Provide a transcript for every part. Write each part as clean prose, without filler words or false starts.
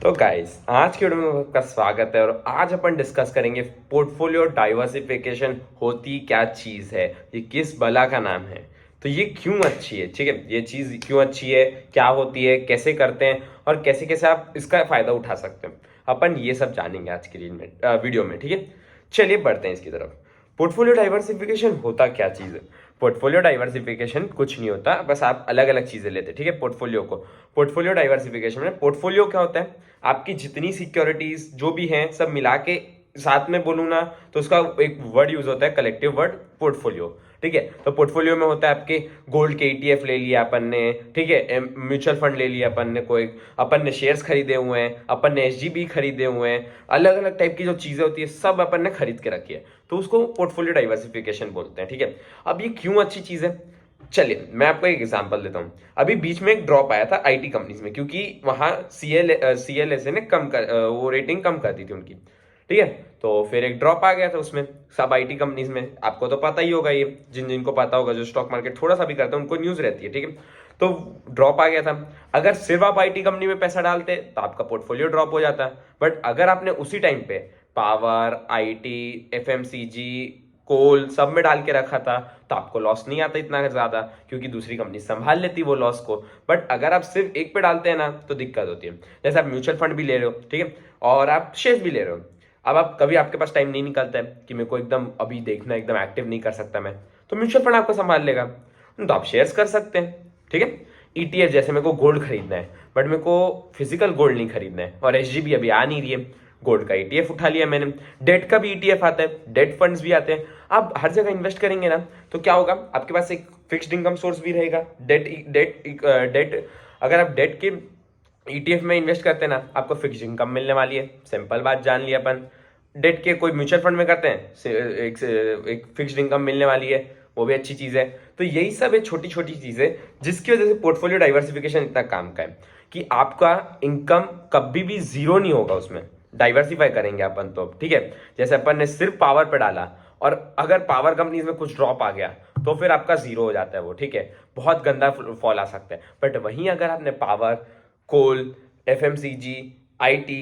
तो गाइस आज के वीडियो में आपका स्वागत है और आज अपन डिस्कस करेंगे पोर्टफोलियो डाइवर्सिफिकेशन होती क्या चीज़ है, ये किस बला का नाम है, तो ये क्यों अच्छी है। ठीक है, ये चीज़ क्यों अच्छी है, क्या होती है, कैसे करते हैं और कैसे कैसे आप इसका फ़ायदा उठा सकते हैं, अपन ये सब जानेंगे आज की वीडियो में। ठीक है, चलिए बढ़ते हैं इसकी तरफ। पोर्टफोलियो डाइवर्सिफिकेशन होता क्या चीज़ है। पोर्टफोलियो डाइवर्सिफिकेशन कुछ नहीं होता, बस आप अलग अलग चीज़ें लेते हैं। ठीक है, पोर्टफोलियो डाइवर्सिफिकेशन में पोर्टफोलियो क्या होता है, आपकी जितनी सिक्योरिटीज जो भी हैं सब मिला के साथ में बोलूँ ना तो उसका एक वर्ड यूज होता है, कलेक्टिव वर्ड पोर्टफोलियो। ठीक है, तो पोर्टफोलियो में होता है आपके गोल्ड के ETF ले लिया अपन ने, ठीक है, म्यूचुअल फंड ले लिया अपन ने, कोई अपन ने शेयर्स खरीदे हुए हैं, अपन ने SGB खरीदे हुए हैं, अलग अलग टाइप की जो चीजें होती है सब अपन ने खरीद के रखी है, तो उसको पोर्टफोलियो डाइवर्सिफिकेशन बोलते हैं। ठीक है, अब ये क्यों अच्छी चीज है, चलिए मैं आपको एक एग्जांपल देता हूँ। अभी बीच में एक ड्रॉप आया था IT कंपनीज में, क्योंकि वहां CLSA ने वो रेटिंग कम कर दी थी उनकी। ठीक है, तो फिर एक ड्रॉप आ गया था उसमें सब IT कंपनीज में। आपको तो पता ही होगा, ये जिनको पता होगा, जो स्टॉक मार्केट थोड़ा सा भी करते हैं उनको न्यूज रहती है। ठीक है, तो ड्रॉप आ गया था। अगर सिर्फ आप IT कंपनी में पैसा डालते तो आपका पोर्टफोलियो ड्रॉप हो जाता, बट अगर आपने उसी टाइम पे पावर, IT, FMCG, कोल सब में डाल के रखा था तो आपको लॉस नहीं आता इतना ज्यादा, क्योंकि दूसरी कंपनी संभाल लेती वो लॉस को। बट अगर आप सिर्फ एक पे डालते हैं ना तो दिक्कत होती है। जैसे आप म्यूचुअल फंड भी ले रहे हो, ठीक है, और आप शेयर्स भी ले रहे हो। अब आप कभी आपके पास टाइम नहीं निकलता है कि मेरे को एकदम अभी देखना, एकदम एक्टिव नहीं कर सकता मैं, तो म्यूचुअल फंड आपको संभाल लेगा, तो आप शेयर्स कर सकते हैं। ठीक है, ETF जैसे मेरे को गोल्ड खरीदना है बट मेरे को फिजिकल गोल्ड नहीं खरीदना है और SGB अभी आ नहीं रही है, गोल्ड का ETF उठा लिया मैंने। डेट का भी ETF आता है, डेट फंड्स भी आते हैं। आप हर जगह इन्वेस्ट करेंगे ना तो क्या होगा, आपके पास एक फिक्स्ड इनकम सोर्स भी रहेगा। डेट अगर आप डेट के ETF में इन्वेस्ट करते हैं ना, आपको फिक्स्ड इनकम मिलने वाली है, सिंपल बात जान लिया अपन। डेट के कोई म्यूचुअल फंड में करते हैं, एक फिक्स्ड इनकम मिलने वाली है, वो भी अच्छी चीज है। तो यही सब है छोटी छोटी चीजें जिसकी वजह से पोर्टफोलियो डाइवर्सिफिकेशन इतना काम का है कि आपका इनकम कभी भी जीरो नहीं होगा उसमें। डाइवर्सिफाई करेंगे अपन तो, ठीक है। जैसे अपन ने सिर्फ पावर पे डाला और अगर पावर कंपनीज में कुछ ड्रॉप आ गया तो फिर आपका जीरो हो जाता है वो, ठीक है, बहुत गंदा फॉल आ सकता है। बट वहीं अगर आपने पावर, कोल, FMCG, IT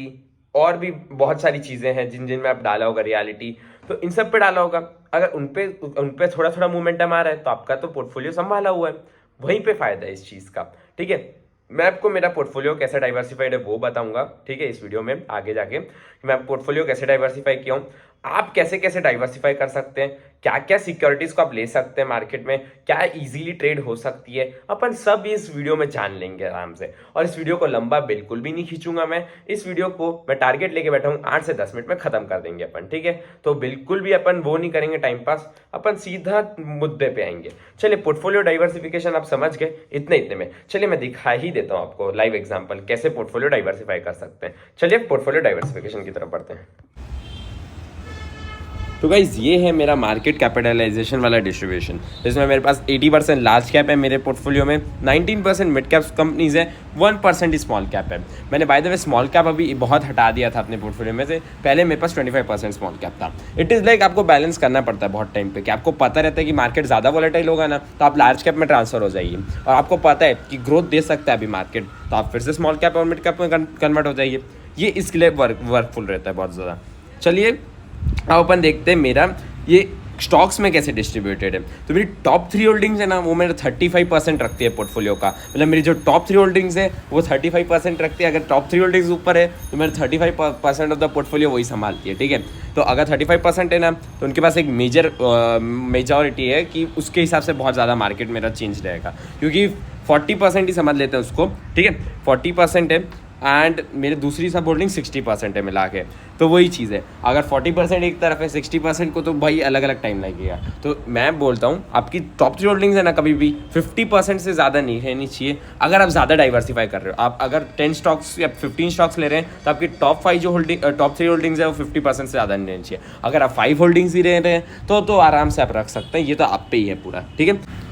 और भी बहुत सारी चीजें हैं जिन जिन में आप डाला होगा, रियलिटी, तो इन सब पे डाला होगा, अगर उन पे थोड़ा थोड़ा मोमेंटम आ रहा है तो आपका तो पोर्टफोलियो संभाला हुआ है, वहीं पे फायदा है इस चीज का। ठीक है, मैं आपको मेरा पोर्टफोलियो कैसे डाइवर्सिफाइड है वो बताऊंगा, ठीक है, इस वीडियो में आगे जाके मैं पोर्टफोलियो कैसे डाइवर्सिफाई किया हूँ, आप कैसे कैसे डाइवर्सिफाई कर सकते हैं, क्या क्या सिक्योरिटीज को आप ले सकते हैं मार्केट में, क्या इजीली ट्रेड हो सकती है, अपन सब इस वीडियो में जान लेंगे आराम से। और इस वीडियो को लंबा बिल्कुल भी नहीं खींचूंगा मैं, इस वीडियो को मैं टारगेट लेके बैठा हूँ 8 से 10 मिनट में खत्म कर देंगे अपन, ठीक है। तो बिल्कुल भी अपन वो नहीं करेंगे टाइम पास, अपन सीधा मुद्दे पे आएंगे। चलिए, पोर्टफोलियो डाइवर्सिफिकेशन आप समझ गए इतने में, चलिए मैं दिखा ही देता हूँ आपको लाइव एग्जाम्पल कैसे पोर्टफोलियो डाइवर्सिफाई कर सकते हैं। चलिए पोर्टफोलियो डाइवर्सिफिकेशन की तरफ बढ़ते हैं। तो गाइज ये है मेरा मार्केट कैपिटलाइजेशन वाला डिस्ट्रीब्यूशन, जिसमें मेरे पास 80% लार्ज कैप है मेरे पोर्टफोलियो में, 19% मिड कैप कंपनीज है, 1% स्मॉल कैप है। मैंने by the way small cap अभी बहुत हटा दिया था अपने पोर्टफोलियो में से, पहले मेरे पास 25% स्मॉल कैप था। इट इज़ लाइक आपको बैलेंस करना पड़ता है बहुत टाइम पे, कि आपको पता रहता है कि मार्केट ज़्यादा वॉलेटाइल होगा ना तो आप लार्ज कैप में ट्रांसफर हो जाइए, और आपको पता है कि ग्रोथ दे सकता है अभी मार्केट तो आप फिर से स्मॉल कैप और मिड कैप में कन्वर्ट हो जाइए। ये इसके लिए वर्कफुल रहता है बहुत ज़्यादा। चलिए अब अपन देखते हैं मेरा ये स्टॉक्स में कैसे डिस्ट्रीब्यूटेड है। तो मेरी टॉप 3 होल्डिंग्स है ना, वो मेरा 35% रखती है पोर्टफोलियो का, मतलब मेरी जो टॉप 3 होल्डिंग्स है वो 35% रखती है। अगर टॉप 3 होल्डिंग्स ऊपर है तो मेरा 35% ऑफ द पोर्टफोलियो वही संभालती है, ठीक है। तो अगर 35% है ना तो उनके पास एक मेजॉरिटी है कि उसके हिसाब से बहुत ज़्यादा मार्केट मेरा चेंज रहेगा, क्योंकि 40% ही समझ लेते हैं उसको, ठीक है, 40% है एंड मेरे दूसरी सब होल्डिंग 60% है मिला के। तो वही चीज़ है, अगर 40% एक तरफ है, 60% को तो भाई अलग अलग टाइम लगेगा। तो मैं बोलता हूँ आपकी टॉप 3 होल्डिंग्स है ना, कभी भी 50% से ज़्यादा नहीं रहनी चाहिए। अगर आप ज़्यादा डाइवर्सिफाई कर रहे हो, आप अगर 10 स्टॉक्स या 15 स्टॉक्स ले रहे हैं तो आपकी टॉप 3 होल्डिंग्स है वो 50% से ज़्यादा नहीं रहनी चाहिए। अगर आप 5 होल्डिंग्स ही रह रहे हैं तो आराम से आप रख सकते हैं, ये तो आप पे ही है पूरा, ठीक है।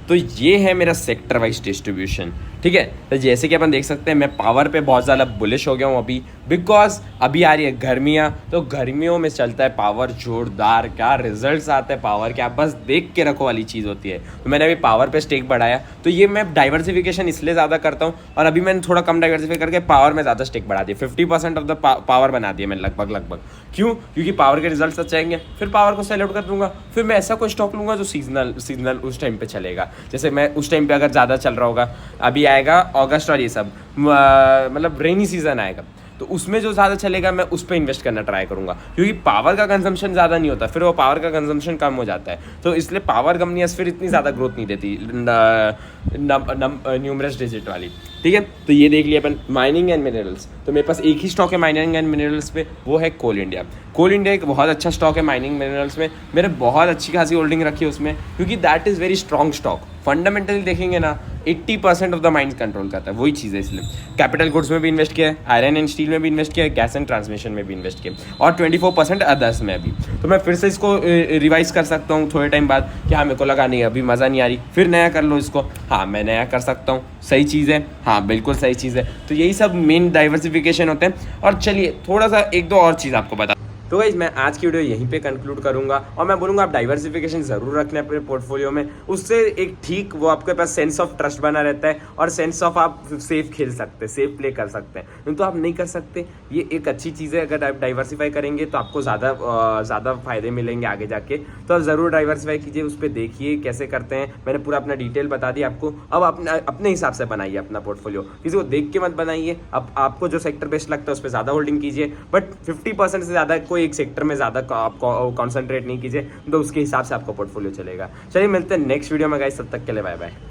तो ये है मेरा सेक्टर वाइज डिस्ट्रीब्यूशन, ठीक है। तो जैसे कि अपन देख सकते हैं मैं पावर पे बहुत ज़्यादा बुलिश हो गया हूँ अभी, बिकॉज अभी आ रही है गर्मियाँ, तो गर्मियों में चलता है पावर जोरदार, क्या रिजल्ट्स आते हैं पावर के, आप बस देख के रखो वाली चीज़ होती है। तो मैंने अभी पावर पे स्टेक बढ़ाया, तो ये मैं डाइवर्सिफिकेशन इसलिए ज़्यादा करता हूँ, और अभी मैंने थोड़ा कम डाइवर्सिफाई करके पावर में ज़्यादा स्टेक बढ़ा दिया, 50% ऑफ द पावर बना दिया मैंने लगभग। क्यों? क्योंकि पावर के रिजल्ट्स अच्छे आएंगे, फिर पावर को सेल आउट कर दूंगा, फिर मैं ऐसा कोई स्टॉक लूंगा जो सीजनल उस टाइम पे चलेगा। जैसे मैं उस टाइम पे अगर ज़्यादा चल रहा होगा, अभी आएगा अगस्त और ये सब मतलब रेनी सीजन आएगा, तो उसमें जो ज़्यादा चलेगा मैं उस पर इन्वेस्ट करना ट्राई करूँगा, क्योंकि पावर का कंजम्पशन ज़्यादा नहीं होता, फिर वो पावर का कंजम्पशन कम हो जाता है, तो इसलिए पावर कंपनियाँ फिर इतनी ज़्यादा ग्रोथ नहीं देती न्यूमरस डिजिट वाली। ठीक है, तो ये देख लिया अपन माइनिंग एंड मिनरल्स। तो मेरे पास एक ही स्टॉक है माइनिंग एंड मिनरल्स पे, वो है कोल इंडिया। कोल इंडिया एक बहुत अच्छा स्टॉक है माइनिंग मिनरल्स में, मेरे बहुत अच्छी खासी होल्डिंग रखी है उसमें, क्योंकि that is very strong stock. Fundamentally देखेंगे ना 80% ऑफ द माइंड कंट्रोल करता है, वही चीज़ है। इसलिए कैपिटल गुड्स में भी इन्वेस्ट किया है, आयरन एंड स्टील में भी इन्वेस्ट किया है, गैस एंड ट्रांसमिशन में भी इन्वेस्ट किया, और 24% अदर्स में भी। तो मैं फिर से इसको रिवाइज कर सकता हूँ थोड़े टाइम बाद कि हाँ मेरे को लगा नहीं अभी मज़ा नहीं आ रही, फिर नया कर लो इसको, हाँ मैं नया कर सकता हूँ, सही चीज़ है, हाँ बिल्कुल सही चीज़ है। तो यही सब मेन डाइवर्सिफिकेशन होते हैं। और चलिए थोड़ा सा एक दो और चीज़ आपको बता। तो गाइस मैं आज की वीडियो यहीं पे कंक्लूड करूंगा, और मैं बोलूँगा आप डाइवर्सिफिकेशन ज़रूर रखना अपने पोर्टफोलियो में, उससे एक ठीक वो आपके पास सेंस ऑफ ट्रस्ट बना रहता है, और सेंस ऑफ आप सेफ खेल सकते हैं, सेफ प्ले कर सकते हैं। नहीं तो आप नहीं कर सकते, ये एक अच्छी चीज़ है। अगर आप डाइवर्सिफाई करेंगे तो आपको ज़्यादा फायदे मिलेंगे आगे जाके, तो आप ज़रूर डाइवर्सिफाई कीजिए, उस पर देखिए कैसे करते हैं। मैंने पूरा अपना डिटेल बता दिया आपको, अब अपने हिसाब से बनाइए अपना पोर्टफोलियो, किसी को देख के मत बनाइए। अब आपको जो सेक्टर बेस्ट लगता है उस पर ज़्यादा होल्डिंग कीजिए, बट 50% से ज़्यादा कोई एक सेक्टर में ज़्यादा आप कॉन्सेंट्रेट नहीं कीजिए, तो उसके हिसाब से आपका पोर्टफोलियो चलेगा। चलिए मिलते हैं नेक्स्ट वीडियो में गाइस, तब तक के लिए बाय बाय।